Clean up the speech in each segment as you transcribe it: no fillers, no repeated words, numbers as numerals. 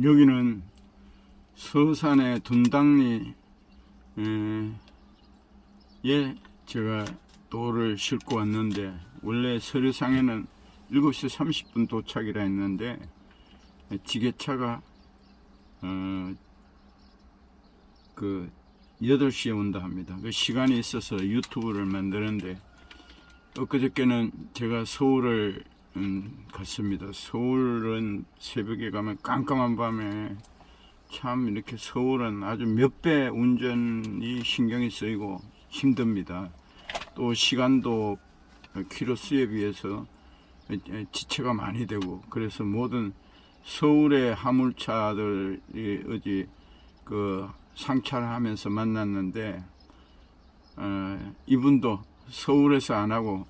여기는 서산의 둔당리에 제가 돌을 싣고 왔는데, 원래 서류상에는 7시 30분 도착이라 했는데 지게차가 8시에 온다 합니다. 그 시간이 있어서 유튜브를 만드는데, 엊그저께는 제가 서울을 갔습니다. 서울은 새벽에 가면 깜깜한 밤에 참 이렇게 서울은 아주 몇 배 운전이 신경이 쓰이고 힘듭니다. 또 시간도 키로수에 비해서 지체가 많이 되고, 그래서 모든 서울의 화물차들이 어디 상차를 하면서 만났는데, 이분도 서울에서 안 하고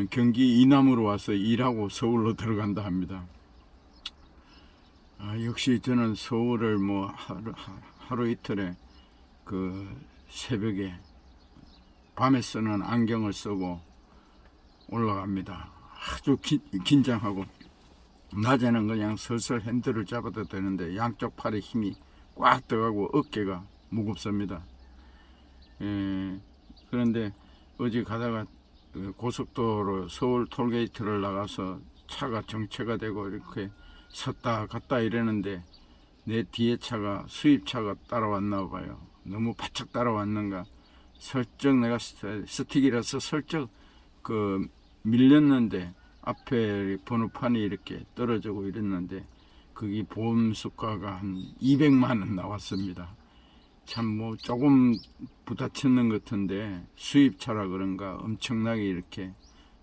경기 이남으로 와서 일하고 서울로 들어간다 합니다. 역시 저는 서울을 뭐 하루 이틀에 새벽에 밤에 쓰는 안경을 쓰고 올라갑니다. 아주 긴장하고, 낮에는 그냥 슬슬 핸들을 잡아도 되는데 양쪽 팔에 힘이 꽉 들어가고 어깨가 무겁습니다. 그런데 어제 가다가 고속도로 서울 톨게이트를 나가서 차가 정체가 되고 이렇게 섰다 갔다 이러는데, 내 뒤에 차가 수입차가 따라왔나 봐요. 너무 바짝 따라왔는가, 슬쩍 내가 스틱이라서 슬쩍 밀렸는데 앞에 번호판이 이렇게 떨어지고 이랬는데, 거기 보험수가가 한 200만 원 나왔습니다. 참 뭐 조금 부딪혔는 것 같은데, 수입차라 그런가 엄청나게 이렇게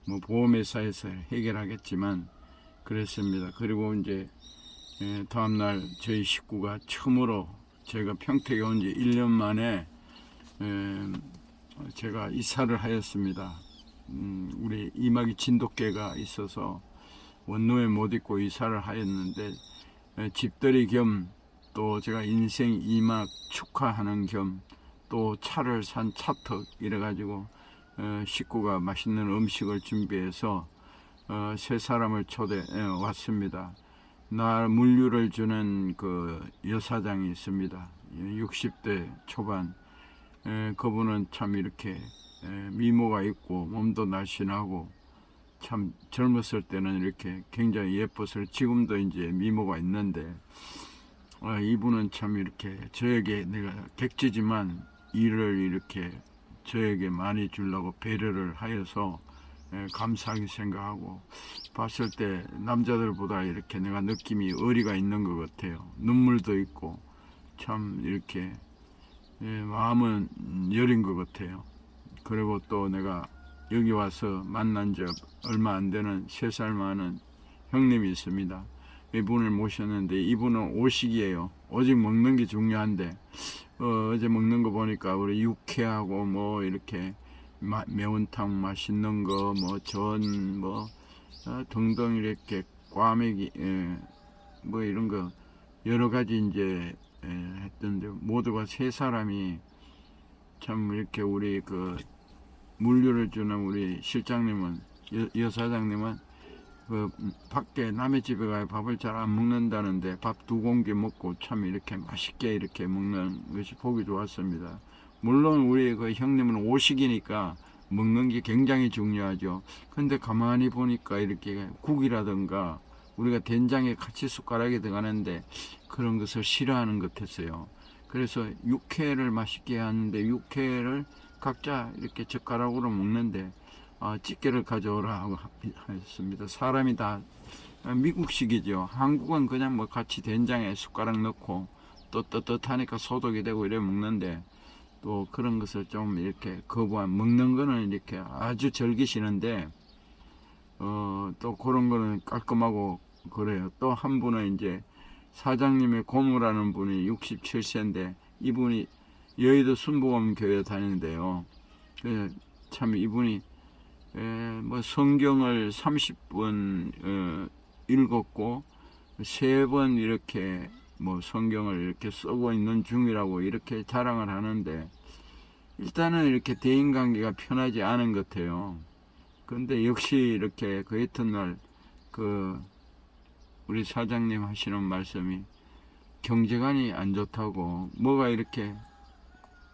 뭐 보험회사에서 해결하겠지만 그랬습니다. 그리고 이제 다음날 저희 식구가 처음으로, 제가 평택에 온 지 1년 만에 제가 이사를 하였습니다. 우리 이막이 진돗개가 있어서 원룸에 못 있고 이사를 하였는데, 집들이 겸 또 제가 인생 2막 축하하는 겸 또 차를 산 차턱 이래가지고 식구가 맛있는 음식을 준비해서 세 사람을 초대 왔습니다. 나 물류를 주는 그 여사장이 있습니다. 60대 초반. 그분은 참 이렇게 미모가 있고 몸도 날씬하고, 참 젊었을 때는 이렇게 굉장히 예뻤을, 지금도 이제 미모가 있는데, 이분은 참 이렇게 저에게, 내가 객지지만 일을 이렇게 저에게 많이 주려고 배려를 하여서 감사하게 생각하고, 봤을 때 남자들보다 이렇게 내가 느낌이 어리가 있는 것 같아요. 눈물도 있고 참 이렇게 마음은 여린 것 같아요. 그리고 또 내가 여기 와서 만난 지 얼마 안 되는 3살 많은 형님이 있습니다. 이분을 모셨는데, 이분은 오식이에요. 오직 먹는 게 중요한데, 어제 먹는 거 보니까 우리 육회하고 뭐 이렇게 매운탕 맛있는 거, 뭐 전, 뭐 등등 이렇게 꽈배기, 뭐 이런 거 여러 가지 이제 했던데, 모두가 3사람이 참 이렇게 우리 물류를 주는 우리 실장님은, 여사장님은 밖에 남의 집에 가야 밥을 잘 안 먹는다는데 밥 2공기 먹고 참 이렇게 맛있게 이렇게 먹는 것이 보기 좋았습니다. 물론 우리 형님은 오식이니까 먹는 게 굉장히 중요하죠. 근데 가만히 보니까 이렇게 국이라든가 우리가 된장에 같이 숟가락이 들어가는데 그런 것을 싫어하는 것 같았어요. 그래서 육회를 맛있게 하는데, 육회를 각자 이렇게 젓가락으로 먹는데 집게를 가져오라 하고 했습니다. 사람이 다 미국식이죠. 한국은 그냥 뭐 같이 된장에 숟가락 넣고 또 떳떳하니까 소독이 되고 이래 먹는데, 또 그런 것을 좀 이렇게 거부한, 먹는 거는 이렇게 아주 즐기시는데 또 그런 거는 깔끔하고 그래요. 또 한 분은 이제 사장님의 고모라는 분이 67세인데, 이분이 여의도 순복음 교회 다니는데요. 참 이분이 뭐 성경을 30번 읽었고 3번 이렇게 뭐 성경을 이렇게 쓰고 있는 중이라고 이렇게 자랑을 하는데, 일단은 이렇게 대인관계가 편하지 않은 것 같아요. 그런데 역시 이렇게 그 이튿날 우리 사장님 하시는 말씀이 경제관이 안 좋다고, 뭐가 이렇게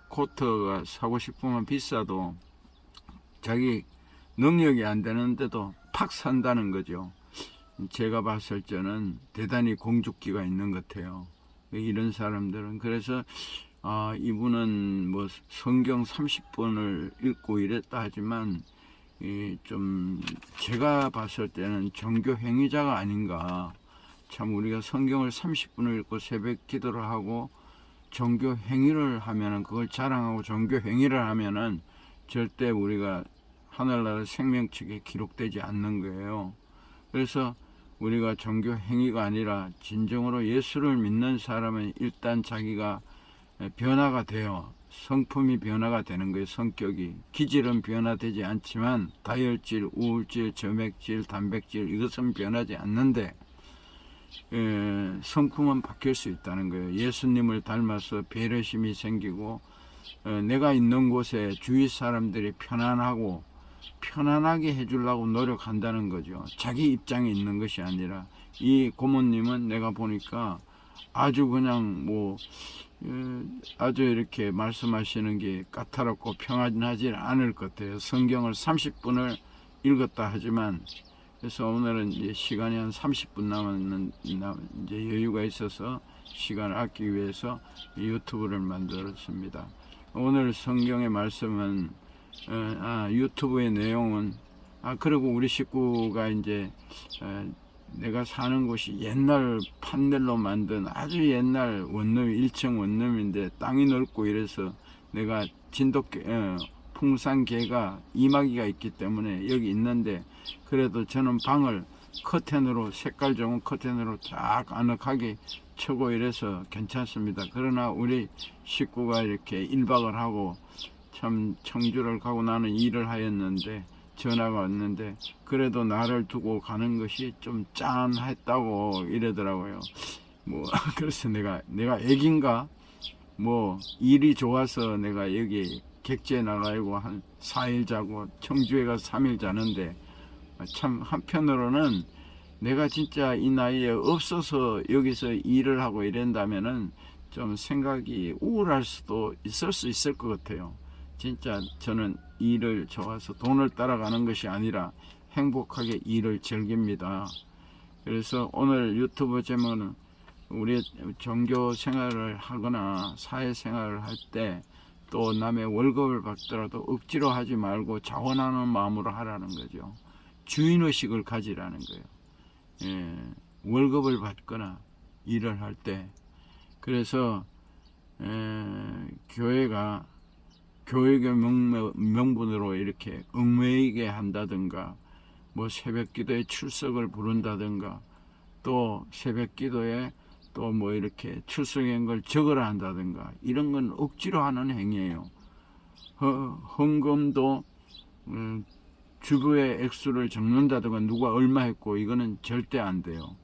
코트가 사고 싶으면 비싸도 자기 능력이 안 되는데도 팍 산다는 거죠. 제가 봤을 때는 대단히 공죽기가 있는 것 같아요. 이런 사람들은. 그래서 이분은 뭐 성경 30번을 읽고 이랬다 하지만 좀 제가 봤을 때는 종교 행위자가 아닌가. 참 우리가 성경을 30분을 읽고 새벽 기도를 하고 종교 행위를 하면은, 그걸 자랑하고 종교 행위를 하면은 절대 우리가 하늘나라 생명책에 기록되지 않는 거예요. 그래서 우리가 종교 행위가 아니라 진정으로 예수를 믿는 사람은 일단 자기가 변화가 돼요. 성품이 변화가 되는 거예요. 성격이. 기질은 변화되지 않지만 다혈질, 우울질, 점액질, 단백질, 이것은 변하지 않는데 성품은 바뀔 수 있다는 거예요. 예수님을 닮아서 배려심이 생기고 내가 있는 곳에 주위 사람들이 편안하게 해주려고 노력한다는 거죠. 자기 입장에 있는 것이 아니라. 이 고모님은 내가 보니까 아주 그냥 아주 이렇게 말씀하시는 게 까다롭고 평안하지 않을 것 같아요. 성경을 30분을 읽었다 하지만, 그래서 오늘은 이제 시간이 한 30분 남았는 이제 여유가 있어서 시간을 아끼기 위해서 유튜브를 만들었습니다. 오늘 성경의 말씀은 유튜브의 내용은 그리고 우리 식구가 이제 내가 사는 곳이 옛날 판넬로 만든 아주 옛날 원룸, 1층 원룸인데 땅이 넓고 이래서 내가 풍산개가 이마기가 있기 때문에 여기 있는데, 그래도 저는 방을 커튼으로, 색깔 좋은 커튼으로 쫙 아늑하게 쳐고 이래서 괜찮습니다. 그러나 우리 식구가 이렇게 1박을 하고 참 청주를 가고 나는 일을 하였는데 전화가 왔는데, 그래도 나를 두고 가는 것이 좀 짠했다고 이러더라고요. 그래서 내가 애긴가 일이 좋아서 내가 여기 객지에 나가고 한 4일 자고 청주에 가서 3일 자는데, 참 한편으로는 내가 진짜 이 나이에 없어서 여기서 일을 하고 이런다면은 좀 생각이 우울할 수도 있을 것 같아요. 진짜 저는 일을 좋아서 돈을 따라가는 것이 아니라 행복하게 일을 즐깁니다. 그래서 오늘 유튜브 제목은 우리 종교 생활을 하거나 사회 생활을 할 때 또 남의 월급을 받더라도 억지로 하지 말고 자원하는 마음으로 하라는 거죠. 주인의식을 가지라는 거예요. 월급을 받거나 일을 할 때. 그래서 교회가 교육의 명분으로 이렇게 얽매이게 한다든가, 새벽 기도에 출석을 부른다든가, 또 새벽 기도에 또 이렇게 출석한 걸 적으라 한다든가, 이런 건 억지로 하는 행위예요. 헌금도 주부의 액수를 적는다든가, 누가 얼마 했고, 이거는 절대 안 돼요.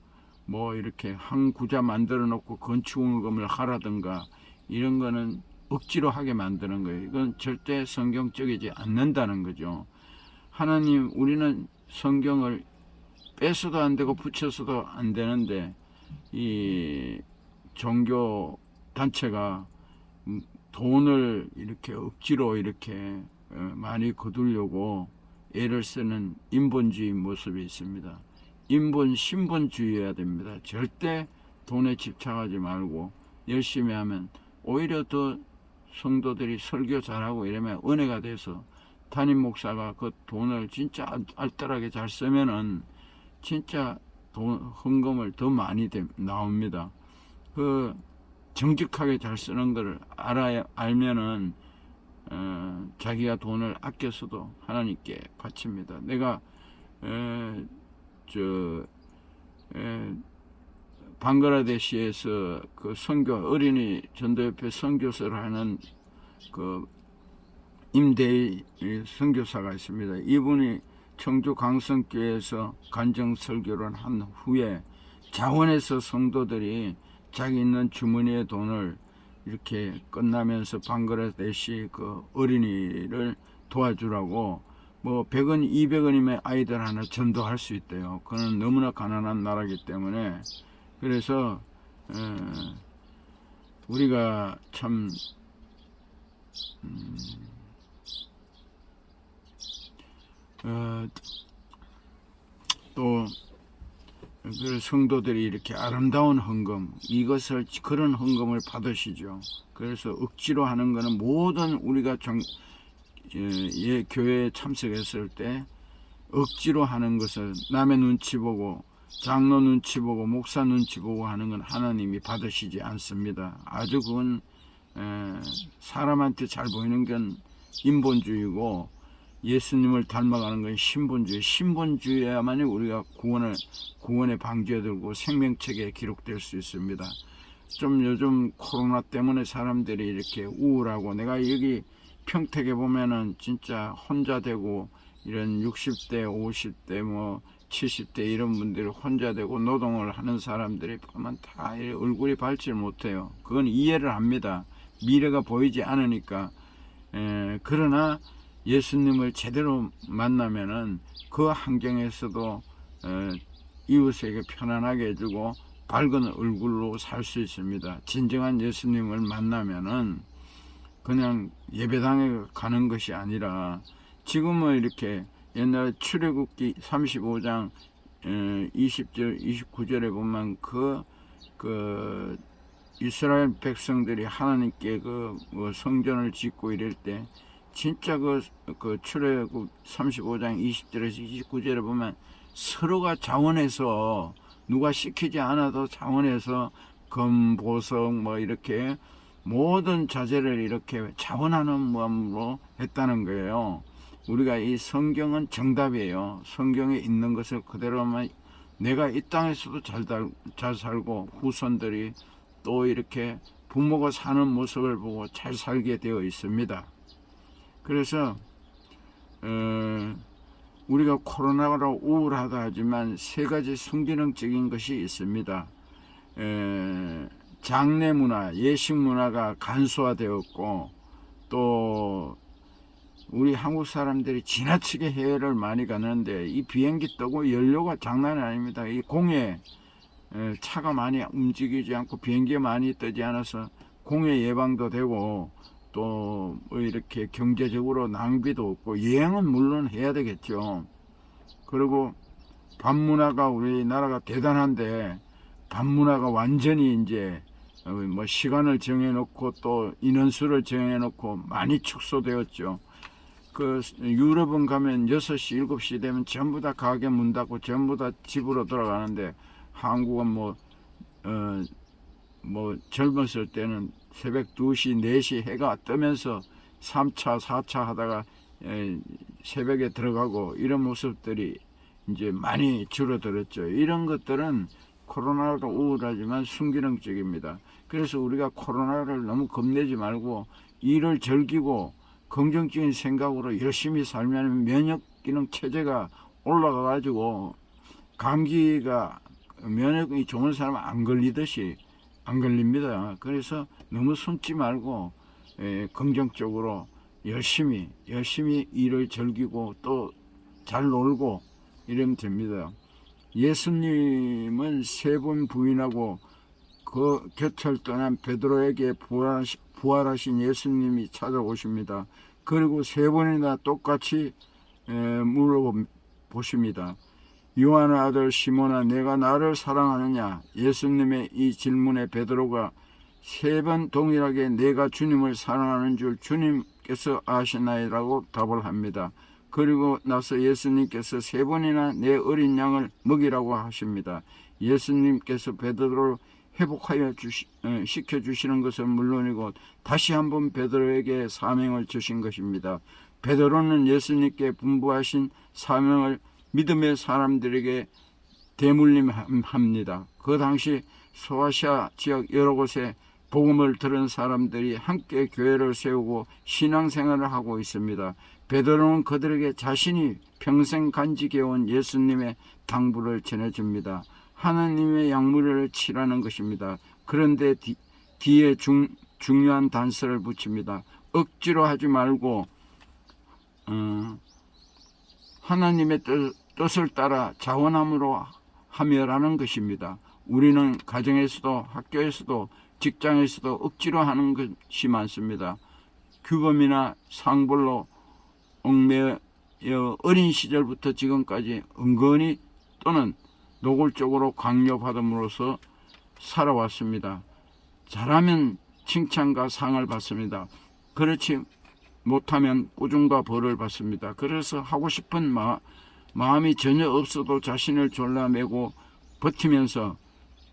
이렇게 한 구자 만들어 놓고 건축원금을 하라든가, 이런 거는 억지로 하게 만드는 거예요. 이건 절대 성경적이지 않는다는 거죠. 하나님, 우리는 성경을 빼서도 안 되고 붙여서도 안 되는데, 이 종교 단체가 돈을 이렇게 억지로 이렇게 많이 거두려고 애를 쓰는 인본주의 모습이 있습니다. 신본주의여야 됩니다. 절대 돈에 집착하지 말고 열심히 하면 오히려 더 성도들이 설교 잘하고 이러면 은혜가 돼서 담임 목사가 그 돈을 진짜 알뜰하게 잘 쓰면은 진짜 헌금을 더 많이 나옵니다. 정직하게 잘 쓰는 걸 알면은 자기가 돈을 아껴서도 하나님께 바칩니다. 내가 방글라데시에서 그 어린이 전도협회 선교사를 하는 그 임대희 선교사가 있습니다. 이분이 청주 강성교회에서 간증 설교를 한 후에 자원해서 성도들이 자기 있는 주머니의 돈을 이렇게 끝나면서 방글라데시 그 어린이를 도와주라고 뭐 100원, 200원이면 아이들 하나 전도할 수 있대요. 그건 너무나 가난한 나라이기 때문에. 그래서 우리가 참 또 그 성도들이 이렇게 아름다운 헌금, 이것을 그런 헌금을 받으시죠. 그래서 억지로 하는 거는 모든 우리가 교회에 참석했을 때 억지로 하는 것을 남의 눈치 보고 장로 눈치 보고 목사 눈치 보고 하는 건 하나님이 받으시지 않습니다. 아주 그건 사람한테 잘 보이는 건 인본주의고, 예수님을 닮아가는 건 신본주의. 신본주의야만이 우리가 구원의 방주에 들고 생명책에 기록될 수 있습니다. 좀 요즘 코로나 때문에 사람들이 이렇게 우울하고, 내가 여기 평택에 보면은 진짜 혼자 되고 이런 60대, 50대, 뭐 70대 이런 분들이 혼자 되고 노동을 하는 사람들이 보면 다 얼굴이 밝지 못해요. 그건 이해를 합니다. 미래가 보이지 않으니까. 그러나 예수님을 제대로 만나면은 그 환경에서도 이웃에게 편안하게 해주고 밝은 얼굴로 살 수 있습니다. 진정한 예수님을 만나면은 그냥 예배당에 가는 것이 아니라, 지금은 이렇게 옛날에 출애굽기 35장 20절 29절에 보면 그 이스라엘 백성들이 하나님께 그 성전을 짓고 이럴 때 진짜 그 출애굽 35장 20절에서 29절에 보면 서로가 자원해서, 누가 시키지 않아도 자원해서 금, 보석 뭐 이렇게 모든 자재를 이렇게 자원하는 마음으로 했다는 거예요. 우리가 이 성경은 정답이에요. 성경에 있는 것을 그대로만, 내가 이 땅에서도 잘 살고 후손들이 또 이렇게 부모가 사는 모습을 보고 잘 살게 되어 있습니다. 그래서 우리가 코로나로 우울하다 하지만 세 가지 순기능적인 것이 있습니다. 장례 문화, 예식 문화가 간소화되었고, 또 우리 한국 사람들이 지나치게 해외를 많이 가는데 이 비행기 뜨고 연료가 장난이 아닙니다. 이 공해, 차가 많이 움직이지 않고 비행기가 많이 뜨지 않아서 공해 예방도 되고, 또 이렇게 경제적으로 낭비도 없고, 여행은 물론 해야 되겠죠. 그리고 밥 문화가 우리나라가 대단한데, 밥 문화가 완전히 이제 뭐 시간을 정해놓고 또 인원수를 정해놓고 많이 축소되었죠. 그 유럽은 가면 6시 7시 되면 전부 다 가게 문 닫고 전부 다 집으로 돌아가는데, 한국은 뭐 젊었을 때는 새벽 2시 4시 해가 뜨면서 3차 4차 하다가 새벽에 들어가고 이런 모습들이 이제 많이 줄어들었죠. 이런 것들은 코로나도 우울하지만 순기능적입니다. 그래서 우리가 코로나를 너무 겁내지 말고 이를 즐기고 긍정적인 생각으로 열심히 살면 면역기능 체제가 올라가 가지고 감기가, 면역이 좋은 사람은 안 걸리듯이 안 걸립니다. 그래서 너무 숨지 말고 긍정적으로 열심히 일을 즐기고 또 잘 놀고 이러면 됩니다. 예수님은 3번 부인하고 그 곁을 떠난 베드로에게 부활하신 예수님이 찾아오십니다. 그리고 3번이나 똑같이 물어보십니다. 요한의 아들 시몬아, 내가 나를 사랑하느냐? 예수님의 이 질문에 베드로가 3번 동일하게 내가 주님을 사랑하는 줄 주님께서 아시나이라고 답을 합니다. 그리고 나서 예수님께서 3번이나 내 어린 양을 먹이라고 하십니다. 예수님께서 베드로를 회복하여 시켜주시는 것은 물론이고 다시 한번 베드로에게 사명을 주신 것입니다. 베드로는 예수님께 분부하신 사명을 믿음의 사람들에게 대물림합니다. 그 당시 소아시아 지역 여러 곳에 복음을 들은 사람들이 함께 교회를 세우고 신앙생활을 하고 있습니다. 베드로는 그들에게 자신이 평생 간직해온 예수님의 당부를 전해줍니다. 하나님의 양무리를 치라는 것입니다. 그런데 뒤에 중요한 단서를 붙입니다. 억지로 하지 말고 하나님의 뜻을 따라 자원함으로 하며라는 것입니다. 우리는 가정에서도 학교에서도 직장에서도 억지로 하는 것이 많습니다. 규범이나 상벌로 얽매여 어린 시절부터 지금까지 은근히 또는 노골적으로 강요받음으로써 살아왔습니다. 잘하면 칭찬과 상을 받습니다. 그렇지 못하면 꾸중과 벌을 받습니다. 그래서 하고 싶은 마음이 전혀 없어도 자신을 졸라매고 버티면서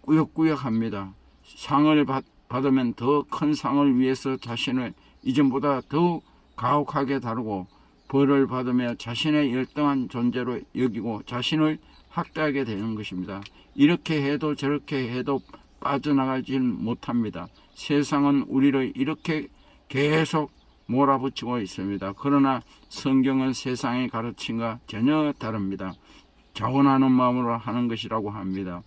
꾸역꾸역합니다. 상을 받으면 더 큰 상을 위해서 자신을 이전보다 더욱 가혹하게 다루고, 벌을 받으며 자신의 열등한 존재로 여기고 자신을 학대하게 되는 것입니다. 이렇게 해도 저렇게 해도 빠져나가지 못합니다. 세상은 우리를 이렇게 계속 몰아붙이고 있습니다. 그러나 성경은 세상의 가르침과 전혀 다릅니다. 자원하는 마음으로 하는 것이라고 합니다.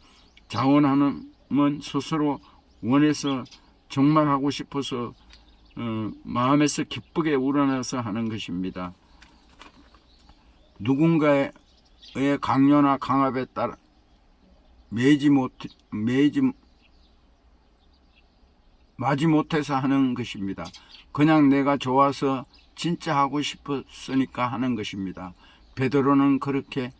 자원하는 스스로 원해서 정말 하고 싶어서 마음에서 기쁘게 우러나서 하는 것입니다. 누군가의 강요나 강압에 따라 마지 못해서 하는 것입니다. 그냥 내가 좋아서 진짜 하고 싶었으니까 하는 것입니다. 베드로는 그렇게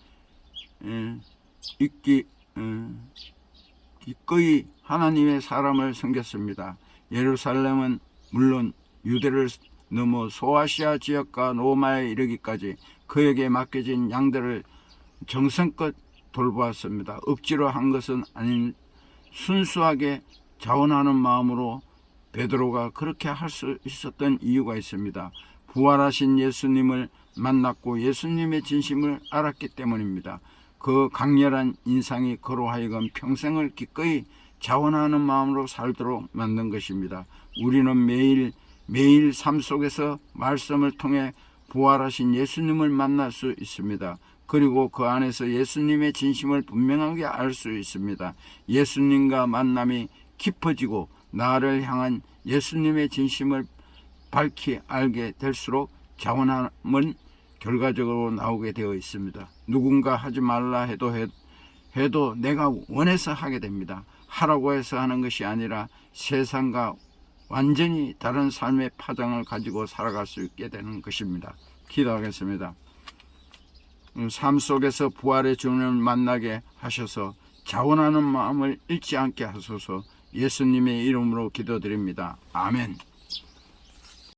기꺼이 하나님의 사람을 섬겼습니다. 예루살렘은 물론 유대를 넘어 소아시아 지역과 로마에 이르기까지 그에게 맡겨진 양들을 정성껏 돌보았습니다. 억지로 한 것은 아닌 순수하게 자원하는 마음으로 베드로가 그렇게 할 수 있었던 이유가 있습니다. 부활하신 예수님을 만났고 예수님의 진심을 알았기 때문입니다. 그 강렬한 인상이 그로 하여금 평생을 기꺼이 자원하는 마음으로 살도록 만든 것입니다. 우리는 매일 삶 속에서 말씀을 통해 부활하신 예수님을 만날 수 있습니다. 그리고 그 안에서 예수님의 진심을 분명하게 알 수 있습니다. 예수님과 만남이 깊어지고 나를 향한 예수님의 진심을 밝히 알게 될수록 자원함은 결과적으로 나오게 되어 있습니다. 누군가 하지 말라 해도 내가 원해서 하게 됩니다. 하라고 해서 하는 것이 아니라 세상과 완전히 다른 삶의 파장을 가지고 살아갈 수 있게 되는 것입니다. 기도하겠습니다. 삶 속에서 부활의 주님을 만나게 하셔서 자원하는 마음을 잃지 않게 하소서. 예수님의 이름으로 기도드립니다. 아멘.